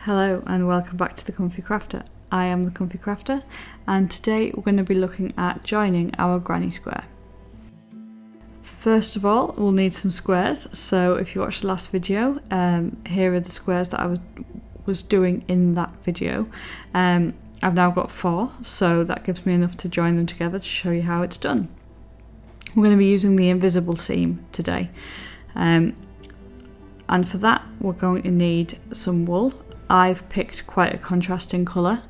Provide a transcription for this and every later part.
Hello and welcome back to The Comfy Crafter. I am The Comfy Crafter and today we're going to be looking at joining our granny square. First of all, we'll need some squares, so if you watched the last video, here are the squares that I was doing in that video. I've now got 4, so that gives me enough to join them together to show you how it's done. We're going to be using the invisible seam today, and for that we're going to need some wool. I've picked quite a contrasting colour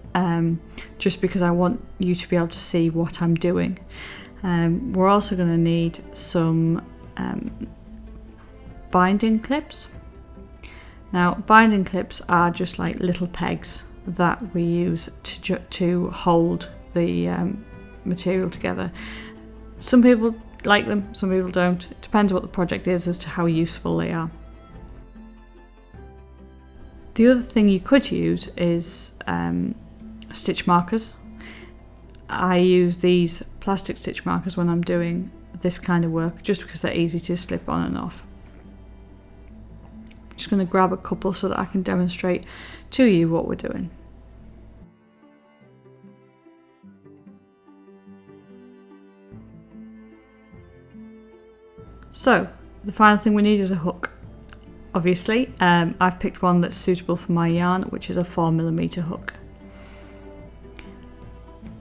just because I want you to be able to see what I'm doing. We're also going to need some binding clips. Now, binding clips are just like little pegs that we use to hold the material together. Some people like them, some people don't. It depends what the project is as to how useful they are. The other thing you could use is stitch markers. I use these plastic stitch markers when I'm doing this kind of work just because they're easy to slip on and off. I'm just going to grab a couple so that I can demonstrate to you what we're doing. So, the final thing we need is a hook. Obviously, I've picked one that's suitable for my yarn, which is a 4mm hook.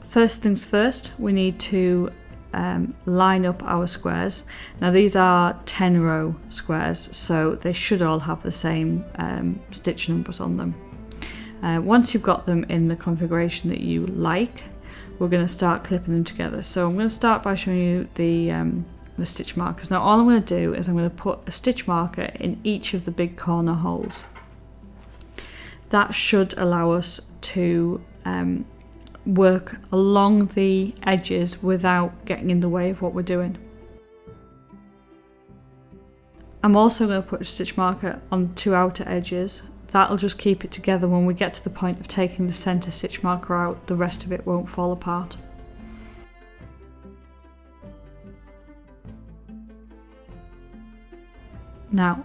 First things first, we need to line up our squares. Now these are 10 row squares, so they should all have the same stitch numbers on them. Once you've got them in the configuration that you like, we're going to start clipping them together. So I'm going to start by showing you the stitch markers. Now all I'm going to do is I'm going to put a stitch marker in each of the big corner holes. That should allow us to work along the edges without getting in the way of what we're doing. I'm also going to put a stitch marker on 2 outer edges. That'll just keep it together. When we get to the point of taking the centre stitch marker out, the rest of it won't fall apart. Now,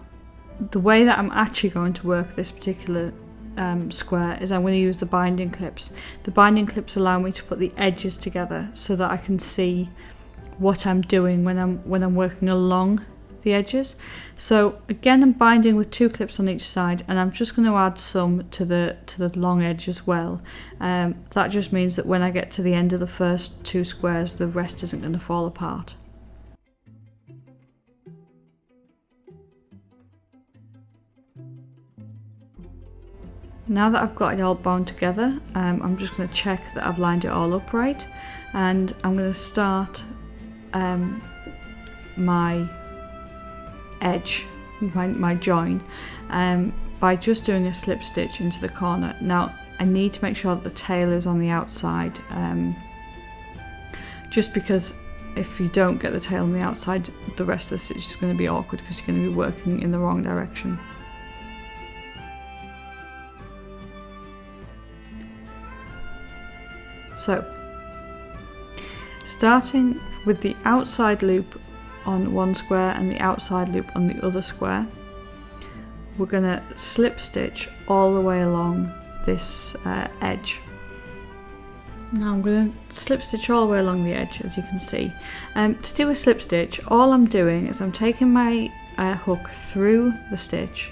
the way that I'm actually going to work this particular square is I'm going to use the binding clips. The binding clips allow me to put the edges together so that I can see what I'm doing when I'm working along the edges. So again, I'm binding with 2 clips on each side, and I'm just going to add some to the long edge as well. That just means that when I get to the end of the first 2 squares, the rest isn't going to fall apart. Now that I've got it all bound together, I'm just going to check that I've lined it all up right, and I'm going to start my edge, my join, by just doing a slip stitch into the corner. Now I need to make sure that the tail is on the outside, just because if you don't get the tail on the outside, the rest of the stitch is going to be awkward because you're going to be working in the wrong direction. So, starting with the outside loop on one square and the outside loop on the other square, we're going to slip stitch all the way along this edge. Now I'm going to slip stitch all the way along the edge, as you can see. To do a slip stitch, all I'm doing is I'm taking my hook through the stitch,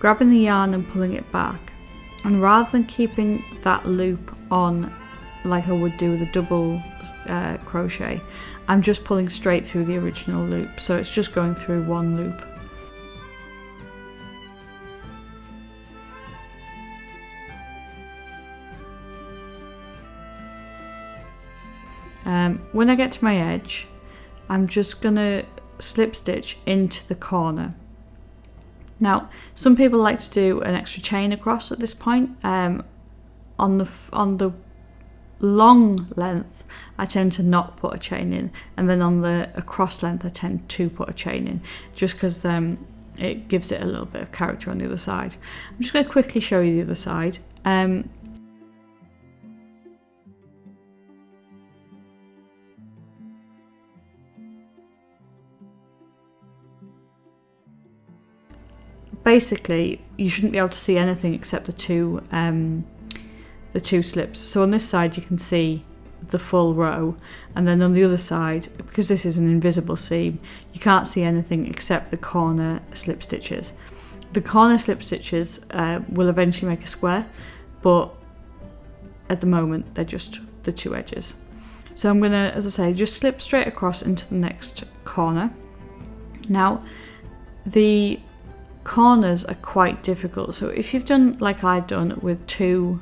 grabbing the yarn and pulling it back, and rather than keeping that loop on like I would do with a double crochet, I'm just pulling straight through the original loop, so it's just going through one loop. When I get to my edge, I'm just going to slip stitch into the corner. Now, some people like to do an extra chain across at this point. On the long length, I tend to not put a chain in, and then on the across length I tend to put a chain in, just because it gives it a little bit of character on the other side. I'm just going to quickly show you the other side. basically you shouldn't be able to see anything except the two slips. So on this side you can see the full row, and then on the other side, because this is an invisible seam, you can't see anything except the corner slip stitches. The corner slip stitches will eventually make a square, but at the moment they're just the two edges. So I'm going to, as I say, just slip straight across into the next corner. Now the corners are quite difficult, so if you've done like I've done with two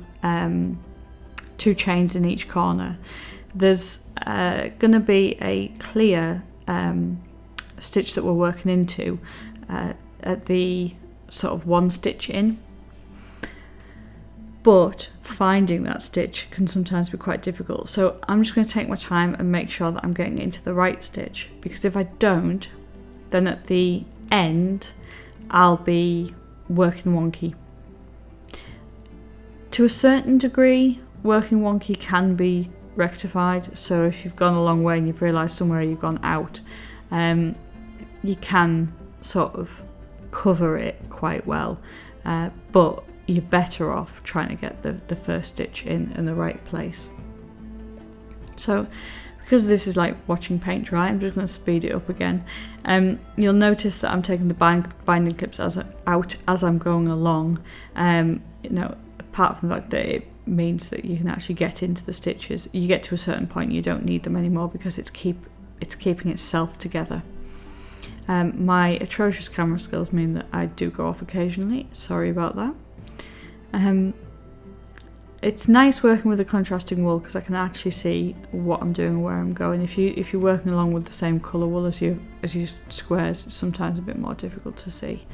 chains in each corner, there's going to be a clear stitch that we're working into at the sort of one stitch in, but finding that stitch can sometimes be quite difficult. So I'm just going to take my time and make sure that I'm getting into the right stitch, because if I don't, then at the end I'll be working wonky. To a certain degree, working wonky can be rectified, so if you've gone a long way and you've realised somewhere you've gone out, you can sort of cover it quite well, but you're better off trying to get the first stitch in the right place. So because this is like watching paint dry, I'm just going to speed it up again. You'll notice that I'm taking the binding clips out as I'm going along. Apart from the fact that it means that you can actually get into the stitches, you get to a certain point you don't need them anymore because it's keeping itself together. My atrocious camera skills mean that I do go off occasionally. Sorry about that. It's nice working with a contrasting wool because I can actually see what I'm doing and where I'm going. If you're working along with the same colour wool as your squares, it's sometimes a bit more difficult to see.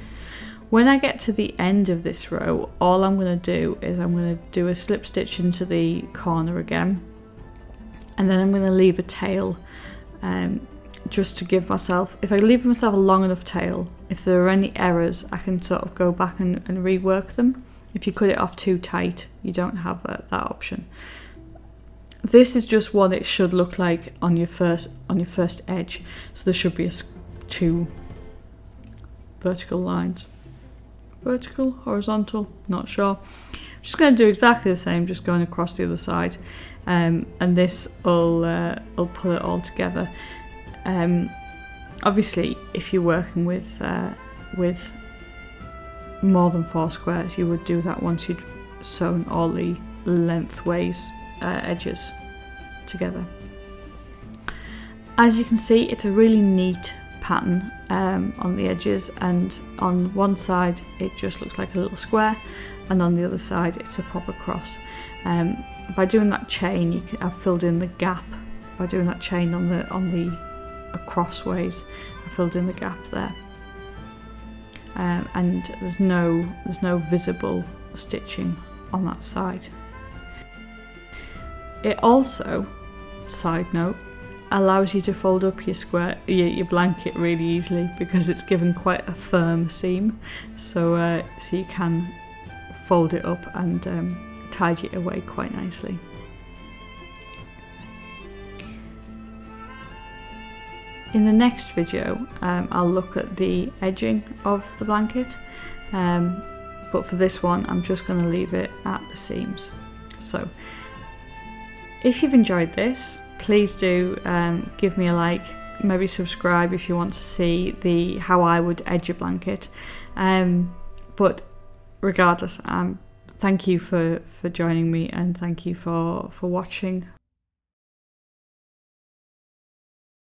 When I get to the end of this row, all I'm going to do is I'm going to do a slip stitch into the corner again, and then I'm going to leave a tail just to give myself, if I leave myself a long enough tail, if there are any errors I can sort of go back and rework them. If you cut it off too tight, you don't have that option. This is just what it should look like on your first edge, so there should be two vertical lines. Vertical, horizontal, not sure. I'm just going to do exactly the same, just going across the other side, and this will pull it all together. Obviously, if you're working with more than 4 squares, you would do that once you'd sewn all the lengthways edges together. As you can see, it's a really neat pattern on the edges, and on one side it just looks like a little square, and on the other side it's a proper cross. By doing that chain, I've filled in the gap. By doing that chain on the crossways, I filled in the gap there, and there's no visible stitching on that side. It also, side note, allows you to fold up your blanket really easily because it's given quite a firm seam, so you can fold it up and tidy it away quite nicely. In the next video, I'll look at the edging of the blanket, but for this one I'm just going to leave it at the seams. So if you've enjoyed this, please do give me a like, maybe subscribe if you want to see how I would edge a blanket. But regardless, thank you for joining me, and thank you for watching.